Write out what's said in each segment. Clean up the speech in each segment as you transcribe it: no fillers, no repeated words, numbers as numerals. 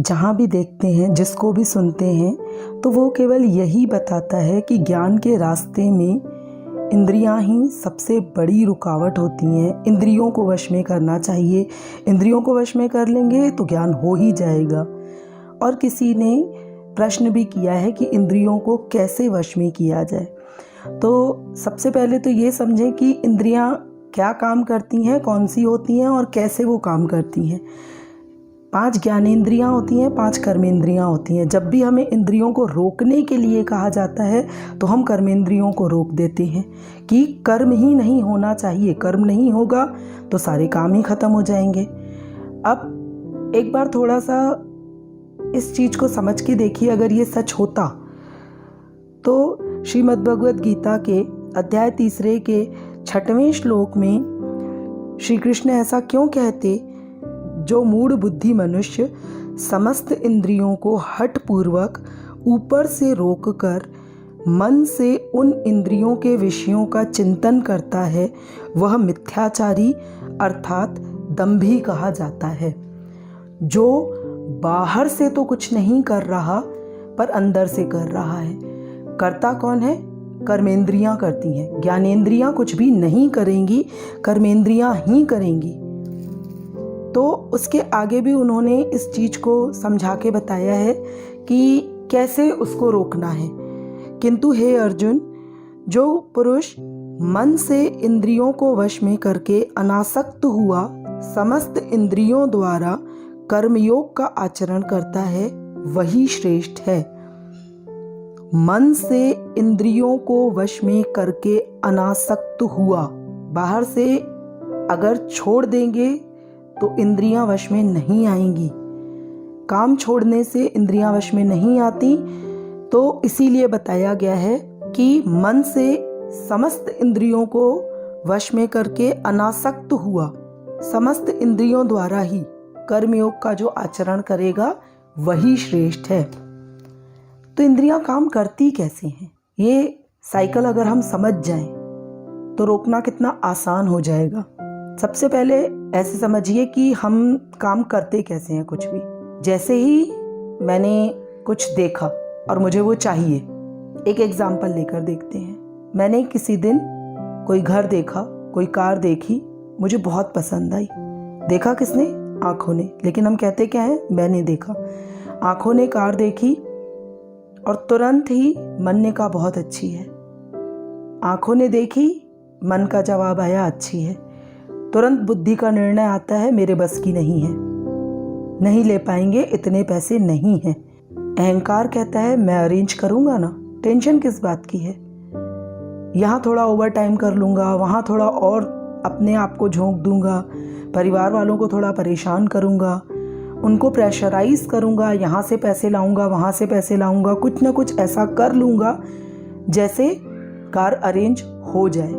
जहाँ भी देखते हैं, जिसको भी सुनते हैं, तो वो केवल यही बताता है कि ज्ञान के रास्ते में इंद्रियां ही सबसे बड़ी रुकावट होती हैं। इंद्रियों को वश में करना चाहिए, इंद्रियों को वश में कर लेंगे तो ज्ञान हो ही जाएगा। और किसी ने प्रश्न भी किया है कि इंद्रियों को कैसे वश में किया जाए। तो सबसे पहले तो ये समझें कि इंद्रियां क्या काम करती हैं, कौन सी होती हैं और कैसे वो काम करती हैं। 5 ज्ञानेंद्रियां होती हैं, 5 कर्मेंद्रियां होती हैं। जब भी हमें इंद्रियों को रोकने के लिए कहा जाता है तो हम कर्मेंद्रियों को रोक देते हैं कि कर्म ही नहीं होना चाहिए, कर्म नहीं होगा तो सारे काम ही खत्म हो जाएंगे। अब एक बार थोड़ा सा इस चीज़ को समझ के देखिए, अगर ये सच होता तो श्रीमद् भगवद गीता के अध्याय 3 के 6वें श्लोक में श्री कृष्ण ऐसा क्यों कहते, जो मूढ़ बुद्धि मनुष्य समस्त इंद्रियों को हठ पूर्वक ऊपर से रोककर मन से उन इंद्रियों के विषयों का चिंतन करता है, वह मिथ्याचारी अर्थात दंभी कहा जाता है। जो बाहर से तो कुछ नहीं कर रहा पर अंदर से कर रहा है। करता कौन है? कर्मेंद्रियां करती हैं। ज्ञानेंद्रियां कुछ भी नहीं करेंगी, कर्मेंद्रियां ही करेंगी। तो उसके आगे भी उन्होंने इस चीज़ को समझा के बताया है कि कैसे उसको रोकना है। किंतु हे अर्जुन, जो पुरुष मन से इंद्रियों को वश में करके अनासक्त हुआ समस्त इंद्रियों द्वारा कर्मयोग का आचरण करता है, वही श्रेष्ठ है। मन से इंद्रियों को वश में करके अनासक्त हुआ, बाहर से अगर छोड़ देंगे तो इंद्रियां वश में नहीं आएंगी। काम छोड़ने से इंद्रियां वश में नहीं आती, तो इसीलिए बताया गया है कि मन से समस्त इंद्रियों को वश में करके अनासक्त हुआ, समस्त इंद्रियों द्वारा ही कर्मयोग का जो आचरण करेगा वही श्रेष्ठ है। तो इंद्रियां काम करती कैसे हैं, ये साइकिल अगर हम समझ जाएं तो रोकना कितना आसान हो जाएगा। सबसे पहले ऐसे समझिए कि हम काम करते कैसे हैं। कुछ भी, जैसे ही मैंने कुछ देखा और मुझे वो चाहिए, एक एग्जाम्पल लेकर देखते हैं। मैंने किसी दिन कोई घर देखा, कोई कार देखी, मुझे बहुत पसंद आई। देखा किसने? आँखों ने। लेकिन हम कहते क्या है? मैंने देखा। आँखों ने कार देखी और तुरंत ही मन ने कहा बहुत अच्छी है। आँखों ने देखी, मन का जवाब आया अच्छी है। तुरंत बुद्धि का निर्णय आता है मेरे बस की नहीं है, नहीं ले पाएंगे, इतने पैसे नहीं हैं। अहंकार कहता है मैं अरेंज करूँगा ना, टेंशन किस बात की है। यहाँ थोड़ा ओवर टाइम कर लूँगा, वहाँ थोड़ा और अपने आप को झोंक दूँगा, परिवार वालों को थोड़ा परेशान करूँगा, उनको प्रेशराइज करूँगा, यहाँ से पैसे लाऊँगा, वहाँ से पैसे लाऊँगा, कुछ ना कुछ ऐसा कर लूँगा जैसे कार अरेंज हो जाए।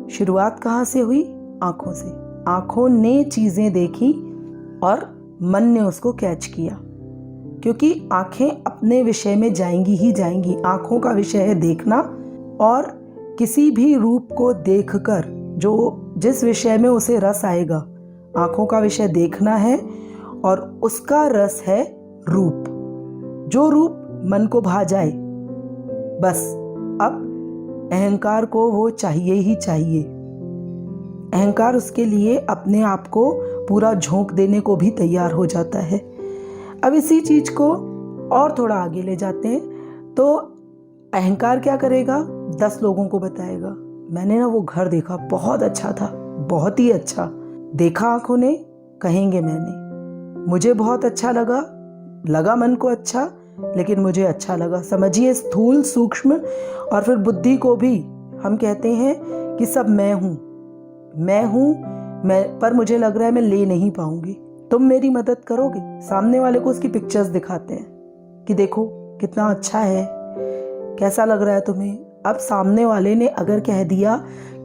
शुरुआत कहाँ से हुई? आँखों से। आँखों ने चीज़ें देखी और मन ने उसको कैच किया, क्योंकि आँखें अपने विषय में जाएंगी ही जाएंगी। आँखों का विषय है देखना, और किसी भी रूप को देखकर जो जिस विषय में उसे रस आएगा, आँखों का विषय देखना है और उसका रस है रूप। जो रूप मन को भा जाए, बस अब अहंकार को वो चाहिए ही चाहिए। अहंकार उसके लिए अपने आप को पूरा झोंक देने को भी तैयार हो जाता है। अब इसी चीज को और थोड़ा आगे ले जाते हैं तो अहंकार क्या करेगा? 10 लोगों को बताएगा मैंने ना वो घर देखा, बहुत अच्छा था, बहुत ही अच्छा। देखा आंखों ने, कहेंगे मैंने, मुझे बहुत अच्छा लगा मन को अच्छा, लेकिन मुझे अच्छा लगा। समझिए स्थूल, सूक्ष्म और फिर बुद्धि को भी हम कहते हैं कि सब मैं हूँ, पर मुझे लग रहा है मैं ले नहीं पाऊंगी, तुम मेरी मदद करोगे। सामने वाले को उसकी पिक्चर्स दिखाते हैं कि देखो कितना अच्छा है, कैसा लग रहा है तुम्हें। अब सामने वाले ने अगर कह दिया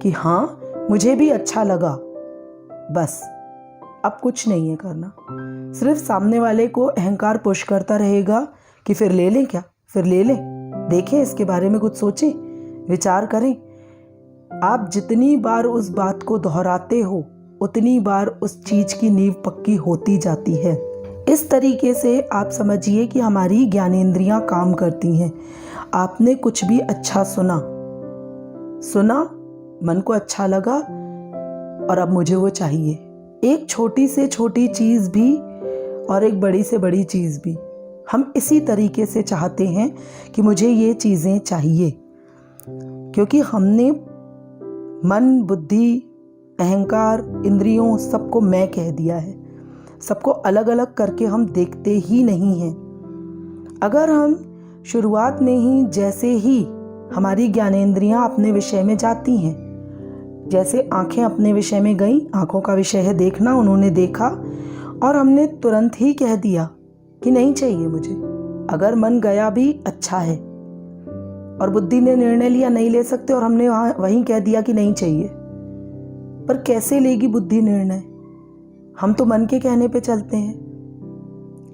कि हाँ मुझे भी अच्छा लगा, बस अब कुछ नहीं है करना। सिर्फ सामने वाले को अहंकार पुश करता रहेगा कि फिर ले लें क्या, फिर ले लें, देखें इसके बारे में कुछ सोचें, विचार करें। आप जितनी बार उस बात को दोहराते हो उतनी बार उस चीज की नींव पक्की होती जाती है। इस तरीके से आप समझिए कि हमारी ज्ञानेंद्रियां काम करती हैं। आपने कुछ भी अच्छा सुना, मन को अच्छा लगा और अब मुझे वो चाहिए। एक छोटी से छोटी चीज़ भी और एक बड़ी से बड़ी चीज़ भी, हम इसी तरीके से चाहते हैं कि मुझे ये चीज़ें चाहिए, क्योंकि हमने मन, बुद्धि, अहंकार, इंद्रियों सबको मैं कह दिया है। सबको अलग अलग करके हम देखते ही नहीं हैं। अगर हम शुरुआत में ही जैसे ही हमारी ज्ञानेंद्रियां अपने विषय में जाती हैं, जैसे आंखें अपने विषय में गईं, आंखों का विषय है देखना, उन्होंने देखा और हमने तुरंत ही कह दिया कि नहीं चाहिए मुझे। अगर मन गया भी अच्छा है और बुद्धि ने निर्णय लिया नहीं ले सकते और हमने वहीं कह दिया कि नहीं चाहिए, पर कैसे लेगी बुद्धि निर्णय? हम तो मन के कहने पे चलते हैं।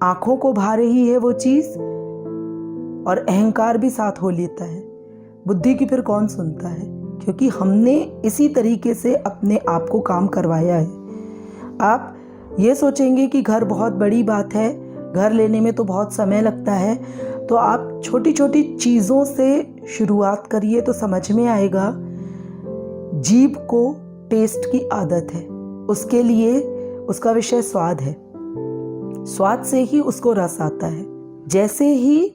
आंखों को भा रही है वो चीज़ और अहंकार भी साथ हो लेता है। बुद्धि की फिर कौन सुनता है? क्योंकि हमने इसी तरीके से अपने आप को काम करवाया है। आप ये सोचेंगे कि घर बहुत बड़ी बात है, घर लेने में तो बहुत समय लगता है, तो आप छोटी छोटी चीज़ों से शुरुआत करिए तो समझ में आएगा। जीभ को टेस्ट की आदत है, उसके लिए उसका विषय स्वाद है। स्वाद से ही उसको रस आता है। जैसे ही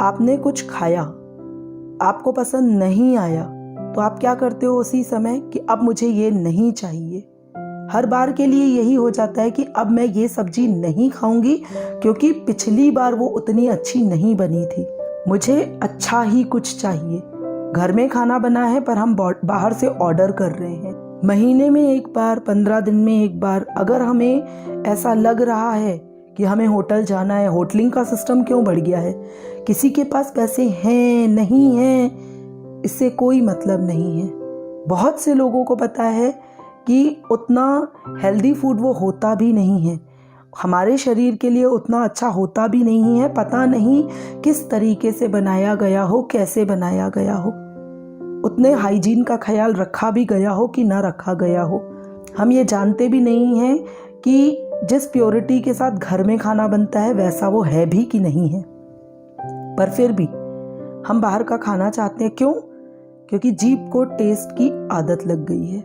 आपने कुछ खाया, आपको पसंद नहीं आया, तो आप क्या करते हो उसी समय कि अब मुझे ये नहीं चाहिए। हर बार के लिए यही हो जाता है कि अब मैं ये सब्जी नहीं खाऊंगी क्योंकि पिछली बार वो उतनी अच्छी नहीं बनी थी, मुझे अच्छा ही कुछ चाहिए। घर में खाना बना है पर हम बाहर से ऑर्डर कर रहे हैं। महीने में एक बार, 15 दिन में एक बार, अगर हमें ऐसा लग रहा है कि हमें होटल जाना है, होटलिंग का सिस्टम क्यों बढ़ गया है? किसी के पास पैसे हैं नहीं हैं इससे कोई मतलब नहीं है। बहुत से लोगों को पता है कि उतना हेल्दी फूड वो होता भी नहीं है, हमारे शरीर के लिए उतना अच्छा होता भी नहीं है। पता नहीं किस तरीके से बनाया गया हो, कैसे बनाया गया हो, उतने हाइजीन का ख्याल रखा भी गया हो कि ना रखा गया हो। हम ये जानते भी नहीं हैं कि जिस प्योरिटी के साथ घर में खाना बनता है वैसा वो है भी कि नहीं है। पर फिर भी हम बाहर का खाना चाहते हैं। क्यों? क्योंकि जीभ को टेस्ट की आदत लग गई है।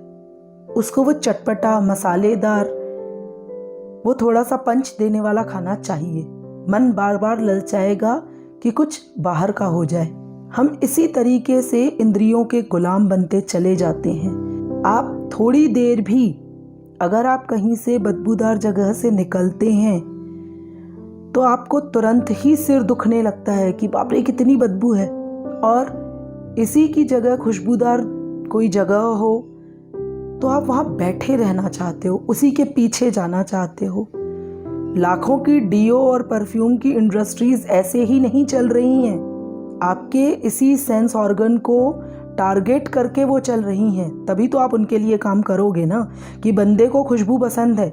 उसको वो चटपटा, मसालेदार, वो थोड़ा सा पंच देने वाला खाना चाहिए। मन बार बार ललचाएगा कि कुछ बाहर का हो जाए। हम इसी तरीके से इंद्रियों के गुलाम बनते चले जाते हैं। आप थोड़ी देर भी अगर आप कहीं से बदबूदार जगह से निकलते हैं तो आपको तुरंत ही सिर दुखने लगता है कि बाप रे कितनी बदबू है। और इसी की जगह खुशबूदार कोई जगह हो तो आप वहाँ बैठे रहना चाहते हो, उसी के पीछे जाना चाहते हो। लाखों की डीओ और परफ्यूम की इंडस्ट्रीज ऐसे ही नहीं चल रही हैं, आपके इसी सेंस ऑर्गन को टारगेट करके वो चल रही हैं। तभी तो आप उनके लिए काम करोगे ना, कि बंदे को खुशबू पसंद है,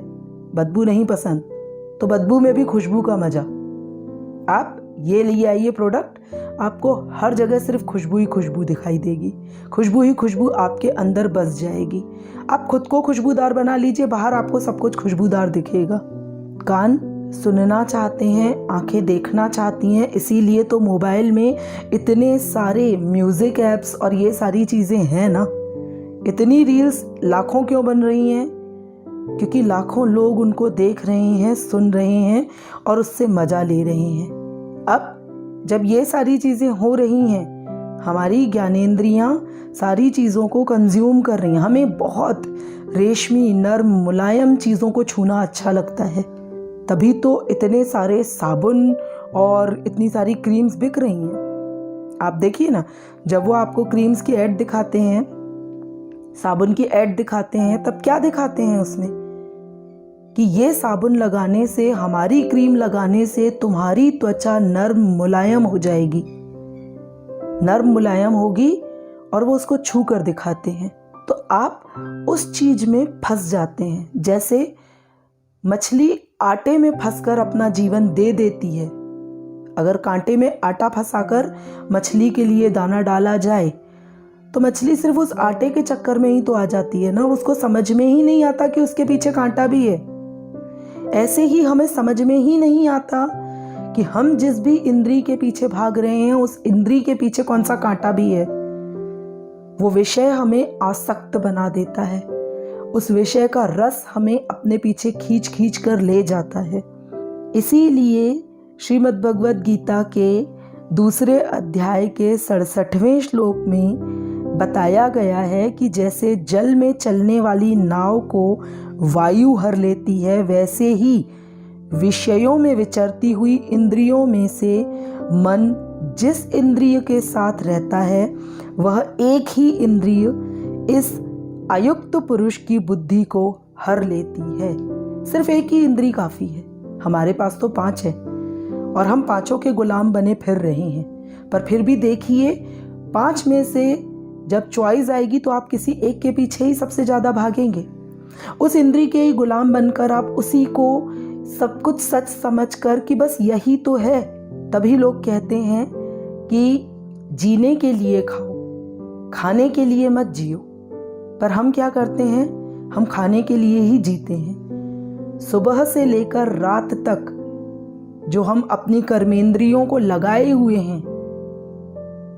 बदबू नहीं पसंद, तो बदबू में भी खुशबू का मजा। आप ये लिए आइए प्रोडक्ट, आपको हर जगह सिर्फ खुशबू ही खुशबू दिखाई देगी, खुशबू ही खुशबू आपके अंदर बस जाएगी। आप खुद को खुशबूदार बना लीजिए, बाहर आपको सब कुछ खुशबूदार दिखेगा। कान सुनना चाहते हैं, आंखें देखना चाहती हैं, इसीलिए तो मोबाइल में इतने सारे म्यूज़िक ऐप्स और ये सारी चीज़ें हैं ना। इतनी रील्स लाखों क्यों बन रही हैं? क्योंकि लाखों लोग उनको देख रहे हैं, सुन रहे हैं और उससे मज़ा ले रहे हैं। अब जब ये सारी चीज़ें हो रही हैं, हमारी ज्ञानेंद्रियां सारी चीज़ों को कंज्यूम कर रही हैं। हमें बहुत रेशमी, नर्म, मुलायम चीज़ों को छूना अच्छा लगता है, तभी तो इतने सारे साबुन और इतनी सारी क्रीम्स बिक रही हैं। आप देखिए ना, जब वो आपको क्रीम्स की ऐड दिखाते हैं, साबुन की ऐड दिखाते हैं, तब क्या दिखाते हैं उसमें कि ये साबुन लगाने से, हमारी क्रीम लगाने से तुम्हारी त्वचा नर्म मुलायम हो जाएगी, नर्म मुलायम होगी, और वो उसको छू कर दिखाते हैं। तो आप उस चीज में फंस जाते हैं। जैसे मछली आटे में फंसकर अपना जीवन दे देती है। अगर कांटे में आटा फंसाकर मछली के लिए दाना डाला जाए तो मछली सिर्फ उस आटे के चक्कर में ही तो आ जाती है ना, उसको समझ में ही नहीं आता कि उसके पीछे कांटा भी है। ऐसे ही हमें समझ में ही नहीं आता कि हम जिस भी इंद्री के पीछे भाग रहे हैं उस इंद्री के पीछे कौन सा कांटा भी है। वो विषय हमें आसक्त बना देता है, उस विषय का रस हमें अपने पीछे खींच खींच कर ले जाता है। इसीलिए श्रीमद् भगवद गीता के दूसरे अध्याय के 67वें श्लोक में बताया गया है कि जैसे जल में चलने वाली नाव को वायु हर लेती है, वैसे ही विषयों में विचरती हुई इंद्रियों में से मन जिस इंद्रिय के साथ रहता है वह एक ही इंद्रिय इस अयुक्त पुरुष की बुद्धि को हर लेती है। सिर्फ एक ही इंद्रिय काफ़ी है, हमारे पास तो 5 है और हम 5 के गुलाम बने फिर रहे हैं। पर फिर भी देखिए, 5 में से जब चॉइस आएगी तो आप किसी एक के पीछे ही सबसे ज़्यादा भागेंगे। उस इंद्रिय के ही गुलाम बनकर आप उसी को सब कुछ सच समझकर कि बस यही तो है। तभी लोग कहते हैं कि जीने के लिए खाओ, खाने के लिए मत जियो। पर हम क्या करते हैं, हम खाने के लिए ही जीते हैं। सुबह से लेकर रात तक जो हम अपनी कर्मेंद्रियों को लगाए हुए हैं,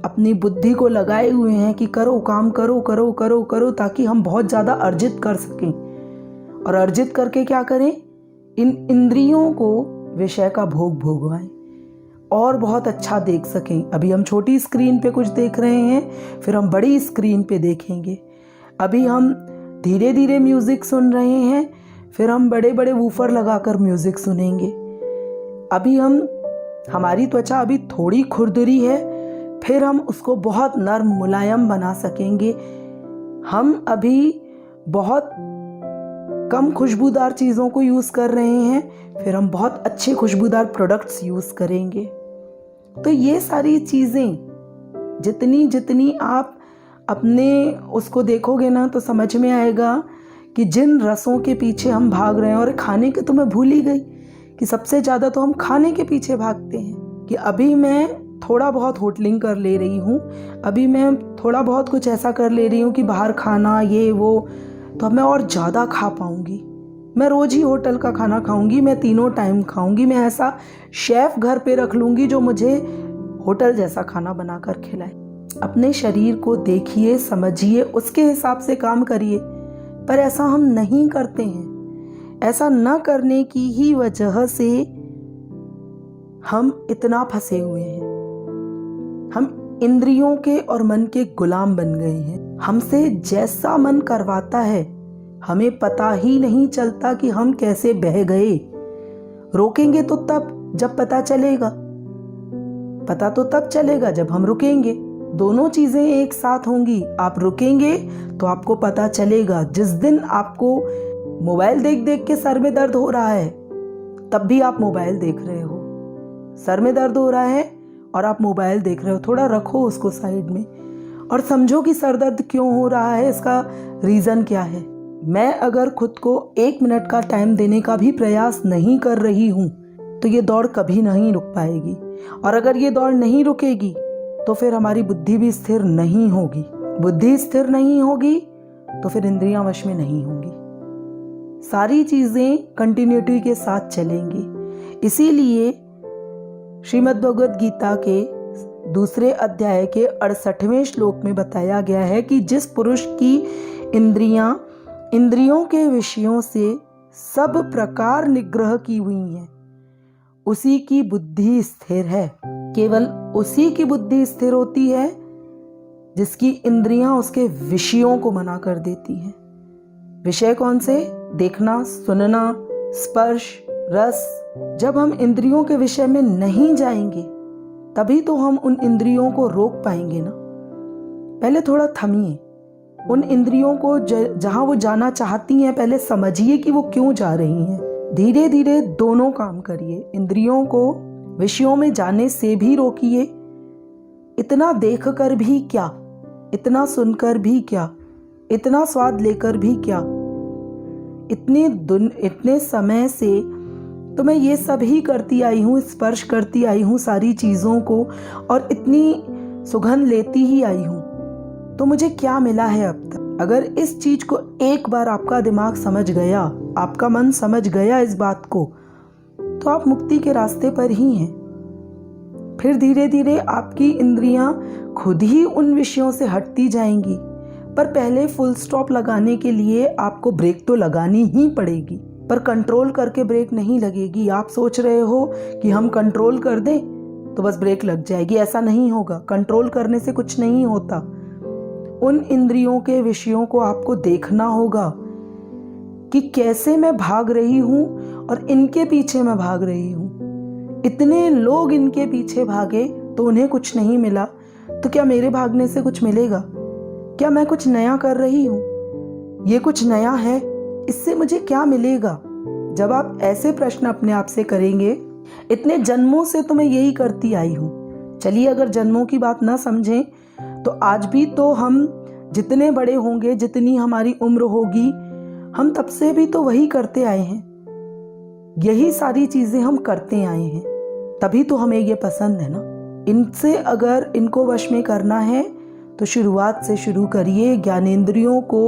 अपनी बुद्धि को लगाए हुए हैं कि करो काम, करो करो करो करो, ताकि हम बहुत ज़्यादा अर्जित कर सकें। और अर्जित करके क्या करें, इन इंद्रियों को विषय का भोग भोगवाएं और बहुत अच्छा देख सकें। अभी हम छोटी स्क्रीन पे कुछ देख रहे हैं, फिर हम बड़ी स्क्रीन पे देखेंगे। अभी हम धीरे धीरे म्यूज़िक सुन रहे हैं, फिर हम बड़े बड़े वूफर लगाकर म्यूज़िक सुनेंगे। अभी हमारी त्वचा अभी थोड़ी खुरदरी है, फिर हम उसको बहुत नर्म मुलायम बना सकेंगे। हम अभी बहुत कम खुशबूदार चीज़ों को यूज़ कर रहे हैं, फिर हम बहुत अच्छे खुशबूदार प्रोडक्ट्स यूज़ करेंगे। तो ये सारी चीज़ें जितनी जितनी आप अपने उसको देखोगे ना, तो समझ में आएगा कि जिन रसों के पीछे हम भाग रहे हैं। और खाने के तो मैं भूल ही गई कि सबसे ज़्यादा तो हम खाने के पीछे भागते हैं कि अभी मैं थोड़ा बहुत होटलिंग कर ले रही हूँ, अभी मैं थोड़ा बहुत कुछ ऐसा कर ले रही हूँ कि बाहर खाना ये वो, तो अब मैं और ज़्यादा खा पाऊँगी। मैं रोज़ ही होटल का खाना खाऊंगी, मैं 3 टाइम खाऊंगी, मैं ऐसा शेफ़ घर पे रख लूँगी जो मुझे होटल जैसा खाना बनाकर खिलाए। अपने शरीर को देखिए, समझिए, उसके हिसाब से काम करिए। पर ऐसा हम नहीं करते हैं। ऐसा न करने की ही वजह से हम इतना फंसे हुए हैं। हम इंद्रियों के और मन के गुलाम बन गए हैं। हमसे जैसा मन करवाता है, हमें पता ही नहीं चलता कि हम कैसे बह गए। रोकेंगे तो तब जब पता चलेगा, पता तो तब चलेगा जब हम रुकेंगे। दोनों चीजें एक साथ होंगी। आप रुकेंगे तो आपको पता चलेगा। जिस दिन आपको मोबाइल देख देख के सर में दर्द हो रहा है, तब भी आप मोबाइल देख रहे हो। सर में दर्द हो रहा है और आप मोबाइल देख रहे हो। थोड़ा रखो उसको साइड में और समझो कि सर दर्द क्यों हो रहा है, इसका रीज़न क्या है। मैं अगर खुद को 1 मिनट का टाइम देने का भी प्रयास नहीं कर रही हूँ तो ये दौड़ कभी नहीं रुक पाएगी। और अगर ये दौड़ नहीं रुकेगी तो फिर हमारी बुद्धि भी स्थिर नहीं होगी। बुद्धि स्थिर नहीं होगी तो फिर इंद्रियां वश में नहीं होंगी। सारी चीज़ें कंटिन्यूटी के साथ चलेंगी। इसीलिए श्रीमद् भगवद गीता के दूसरे अध्याय के 68वें श्लोक में बताया गया है कि जिस पुरुष की इंद्रियां इंद्रियों के विषयों से सब प्रकार निग्रह की हुई हैं, उसी की बुद्धि स्थिर है। केवल उसी की बुद्धि स्थिर होती है जिसकी इंद्रियां उसके विषयों को मना कर देती हैं। विषय कौन से? देखना, सुनना, स्पर्श, रस। जब हम इंद्रियों के विषय में नहीं जाएंगे तभी तो हम उन इंद्रियों को रोक पाएंगे ना। पहले थोड़ा थमिए, उन इंद्रियों को जहां वो जाना चाहती हैं पहले समझिए कि वो क्यों जा रही हैं। धीरे धीरे दोनों काम करिए। इंद्रियों को विषयों में जाने से भी रोकिए। इतना देख कर भी क्या, इतना सुनकर भी क्या, इतना स्वाद लेकर भी क्या। इतने समय से तो मैं ये सब ही करती आई हूँ, स्पर्श करती आई हूँ सारी चीज़ों को और इतनी सुगंध लेती ही आई हूँ, तो मुझे क्या मिला है अब तक। अगर इस चीज़ को एक बार आपका दिमाग समझ गया आपका मन समझ गया इस बात को, तो आप मुक्ति के रास्ते पर ही हैं। फिर धीरे धीरे आपकी इंद्रियां खुद ही उन विषयों से हटती जाएंगी, पर पहले फुल स्टॉप लगाने के लिए आपको ब्रेक तो लगानी ही पड़ेगी, पर कंट्रोल करके ब्रेक नहीं लगेगी। आप सोच रहे हो कि हम कंट्रोल कर दें तो बस ब्रेक लग जाएगी, ऐसा नहीं होगा। कंट्रोल करने से कुछ नहीं होता। उन इंद्रियों के विषयों को आपको देखना होगा कि कैसे मैं भाग रही हूं और इनके पीछे मैं भाग रही हूं। इतने लोग इनके पीछे भागे तो उन्हें कुछ नहीं मिला, तो क्या मेरे भागने से कुछ मिलेगा? क्या मैं कुछ नया कर रही हूं? ये कुछ नया है, इससे मुझे क्या मिलेगा? जब आप ऐसे प्रश्न अपने आप से करेंगे, इतने जन्मों से तो मैं यही करती आई हूं। चलिए, अगर जन्मों की बात ना समझें तो आज भी तो हम जितने बड़े होंगे, जितनी हमारी उम्र होगी, हम तब से भी तो वही करते आए हैं। यही सारी चीजें हम करते आए हैं, तभी तो हमें ये पसंद है ना। इनसे अगर इनको वश में करना है तो शुरुआत से शुरू करिए। ज्ञानेंद्रियों को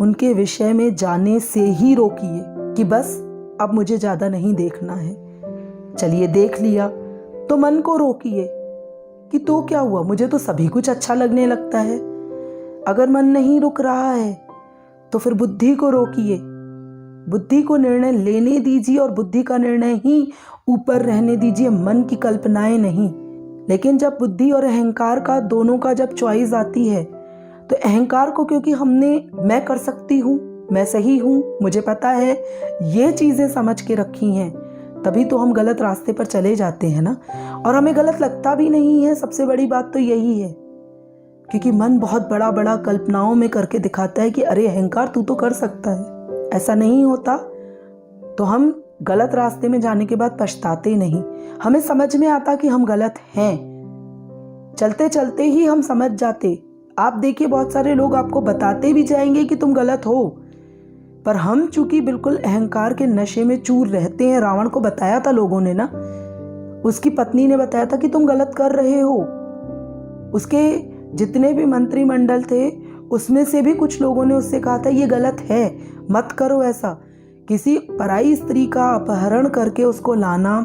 उनके विषय में जाने से ही रोकिए कि बस अब मुझे ज्यादा नहीं देखना है। चलिए, देख लिया तो मन को रोकिए कि तो क्या हुआ, मुझे तो सभी कुछ अच्छा लगने लगता है। अगर मन नहीं रुक रहा है तो फिर बुद्धि को रोकिए, बुद्धि को निर्णय लेने दीजिए और बुद्धि का निर्णय ही ऊपर रहने दीजिए, मन की कल्पनाएं नहीं। लेकिन जब बुद्धि और अहंकार का दोनों का जब चॉइस आती है तो अहंकार को, क्योंकि हमने मैं कर सकती हूँ, मैं सही हूँ, मुझे पता है, ये चीजें समझ के रखी हैं, तभी तो हम गलत रास्ते पर चले जाते हैं ना। और हमें गलत लगता भी नहीं है। सबसे बड़ी बात तो यही है, क्योंकि मन बहुत बड़ा बड़ा कल्पनाओं में करके दिखाता है कि अरे अहंकार, तू तो कर सकता है। ऐसा नहीं होता तो हम गलत रास्ते में जाने के बाद पछताते नहीं। हमें समझ में आता कि हम गलत हैं, चलते चलते ही हम समझ जाते। आप देखिए, बहुत सारे लोग आपको बताते भी जाएंगे कि तुम गलत हो, पर हम चूंकि बिल्कुल अहंकार के नशे में चूर रहते हैं। रावण को बताया था लोगों ने ना, उसकी पत्नी ने बताया था कि तुम गलत कर रहे हो। उसके जितने भी मंत्रिमंडल थे उसमें से भी कुछ लोगों ने उससे कहा था ये गलत है, मत करो ऐसा। किसी पराई स्त्री का अपहरण करके उसको लाना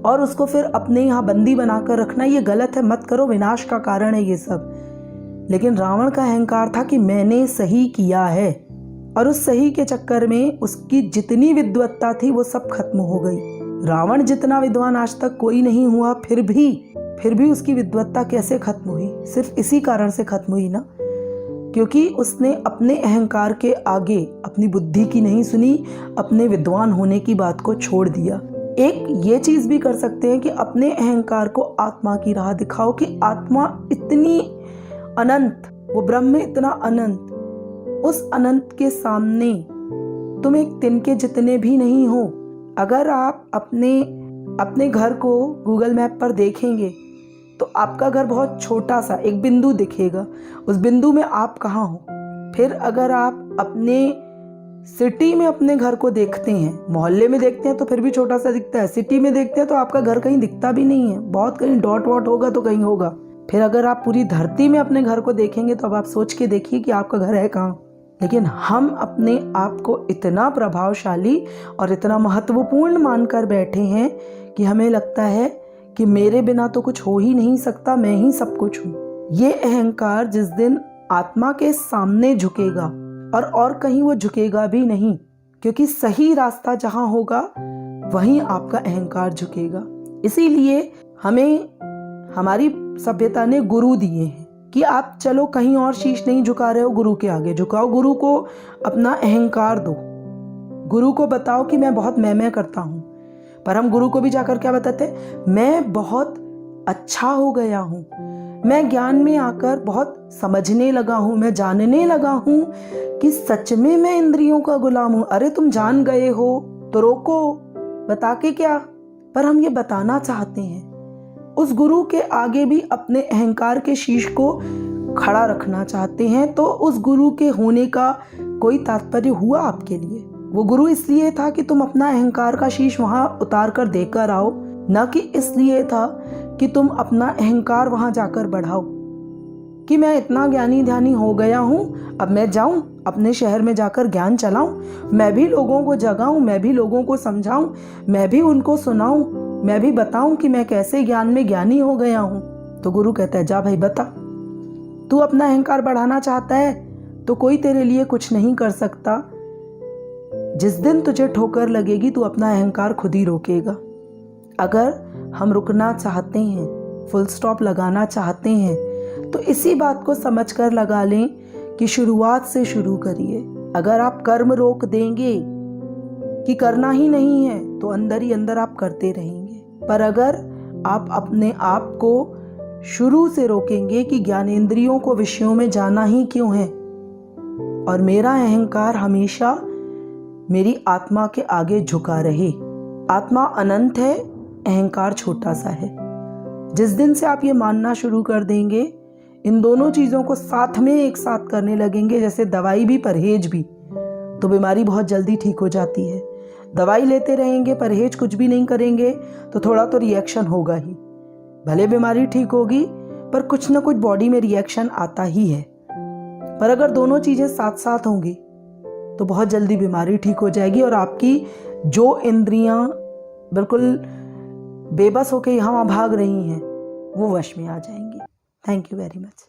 और उसको फिर अपने यहाँ बंदी बनाकर रखना, ये गलत है, मत करो, विनाश का कारण है ये सब। लेकिन रावण का अहंकार था कि मैंने सही किया है, और उस सही के चक्कर में उसकी जितनी विद्वत्ता थी वो सब खत्म हो गई। रावण जितना विद्वान आज तक कोई नहीं हुआ, फिर भी उसकी विद्वत्ता कैसे खत्म हुई? सिर्फ इसी कारण से खत्म हुई ना, क्योंकि उसने अपने अहंकार के आगे अपनी बुद्धि की नहीं सुनी, अपने विद्वान होने की बात को छोड़ दिया। एक ये चीज भी कर सकते हैं कि अपने अहंकार को आत्मा की राह दिखाओ कि आत्मा इतनी अनंत, वो ब्रह्म इतना अनंत, उस अनंत के सामने तुम एक तिनके जितने भी नहीं हो। अगर आप अपने घर को गूगल मैप पर देखेंगे तो आपका घर बहुत छोटा सा एक बिंदु दिखेगा, उस बिंदु में आप कहाँ हो। फिर अगर आप अपने सिटी में अपने घर को देखते हैं, मोहल्ले में देखते हैं तो फिर भी छोटा सा दिखता है, सिटी में देखते हैं तो आपका घर कहीं दिखता भी नहीं है, बहुत कहीं डॉट वॉट होगा तो कहीं होगा। फिर अगर आप पूरी धरती में अपने घर को देखेंगे तो अब आप सोच के देखिए कि आपका घर है कहाँ। लेकिन हम अपने आप को इतना प्रभावशाली और इतना महत्वपूर्ण मानकर बैठे हैं कि हमें लगता है कि मेरे बिना तो कुछ हो ही नहीं सकता, मैं ही सब कुछ हूँ। ये अहंकार जिस दिन आत्मा के सामने झुकेगा और कहीं वो झुकेगा भी नहीं, क्योंकि सही रास्ता जहाँ होगा वहीं आपका अहंकार झुकेगा। इसीलिए हमें हमारी सभ्यता ने गुरु दिए हैं कि आप चलो कहीं और शीश नहीं झुका रहे हो, गुरु के आगे झुकाओ, गुरु को अपना अहंकार दो, गुरु को बताओ कि मैं बहुत मैं करता हूँ। पर हम गुरु को भी जाकर क्या बताते, मैं बहुत अच्छा हो गया हूँ, मैं ज्ञान में आकर बहुत समझने लगा हूँ, मैं जानने लगा हूँ कि सच में मैं इंद्रियों का गुलाम हूँ। अरे तुम जान गए हो तो रोको, बता के क्या। पर हम ये बताना चाहते हैं, उस गुरु के आगे भी अपने अहंकार के शीश को खड़ा रखना चाहते हैं। तो उस गुरु के होने का कोई तात्पर्य हुआ आपके लिए? वो गुरु इसलिए था कि तुम अपना अहंकार का शीश वहां उतार कर देकर आओ, न कि इसलिए था कि तुम अपना अहंकार वहां जाकर बढ़ाओ। कि मैं इतना ज्ञानी ध्यानी हो गया हूँ, अब मैं जाऊँ अपने शहर में जाकर ज्ञान चलाऊँ, मैं भी लोगों को जगाऊँ, मैं भी लोगों को समझाऊँ, मैं भी उनको सुनाऊँ, मैं भी बताऊँ कि मैं कैसे ज्ञान में ज्ञानी हो गया हूँ। तो गुरु कहता है जा भाई बता, तू अपना अहंकार बढ़ाना चाहता है तो कोई तेरे लिए कुछ नहीं कर सकता। जिस दिन तुझे ठोकर लगेगी तू अपना अहंकार खुद ही रोकेगा। अगर हम रुकना चाहते हैं, फुल स्टॉप लगाना चाहते हैं, तो इसी बात को समझकर लगा लें कि शुरुआत से शुरू करिए। अगर आप कर्म रोक देंगे कि करना ही नहीं है तो अंदर ही अंदर आप करते रहेंगे। पर अगर आप अपने आप को शुरू से रोकेंगे कि ज्ञानेंद्रियों को विषयों में जाना ही क्यों है और मेरा अहंकार हमेशा मेरी आत्मा के आगे झुका रहे। आत्मा अनंत है, अहंकार छोटा सा है। जिस दिन से आप ये मानना शुरू कर देंगे, इन दोनों चीज़ों को साथ में एक साथ करने लगेंगे, जैसे दवाई भी परहेज भी, तो बीमारी बहुत जल्दी ठीक हो जाती है। दवाई लेते रहेंगे, परहेज कुछ भी नहीं करेंगे तो थोड़ा तो रिएक्शन होगा ही। भले बीमारी ठीक होगी पर कुछ ना कुछ बॉडी में रिएक्शन आता ही है। पर अगर दोनों चीज़ें साथ साथ होंगी तो बहुत जल्दी बीमारी ठीक हो जाएगी और आपकी जो इंद्रियां बिल्कुल बेबस होकर यहाँ भाग रही हैं वो वश में आ जाएंगी। Thank you very much.